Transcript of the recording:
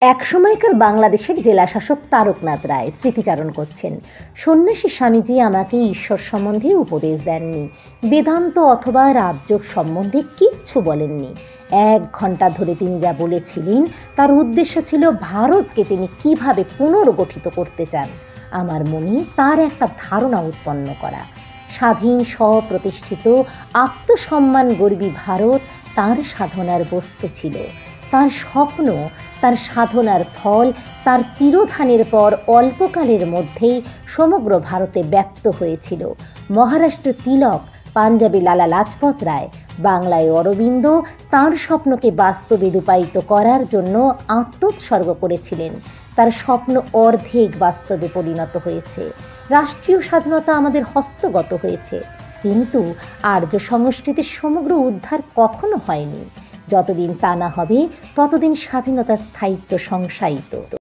একসময়কার বাংলাদেশের জেলাশাসক তারকনাথ রায় স্মৃতিচারণ করছেন। সন্ন্যাসী স্বামীজি আমাকে ঈশ্বর সম্বন্ধে উপদেশ দেননি, বেদান্ত অথবা রাজযোগ সম্বন্ধে কিচ্ছু বলেননি। 1 ঘন্টা ধরে তিনি যা বলেছিলেন তার উদ্দেশ্য ছিল ভারতকে তিনি কিভাবে পুনর্গঠিত করতে চান। আমার মনে তার একটা ধারণা উৎপন্ন করা। স্বাধীন স্বপ্রতিষ্ঠিত আত্মসম্মান গর্বী ভারত তার সাধনার বস্তু ছিল। তার স্বপ্ন, তার সাধনার ফল, তার তিরোধানের পর অল্পকালের মধ্যেই সমগ্র ভারতে ব্যাপ্ত হয়েছিল। মহারাষ্ট্র তিলক, পাঞ্জাবে লালা লাজপত রায়, বাংলায় অরবিন্দ তাঁর স্বপ্নকে বাস্তবে রূপায়িত করার জন্য আত্মোৎসর্গ করেছিলেন। তার স্বপ্ন অর্ধেক বাস্তবে পরিণত হয়েছে। রাষ্ট্রীয় স্বাধীনতা আমাদের হস্তগত হয়েছে, কিন্তু আর্য সংস্কৃতির সমগ্র উদ্ধার কখনো হয়নি। যতদিন তা না হবে ততদিন স্বাধীনতার স্থায়িত্ব সংশয়িত।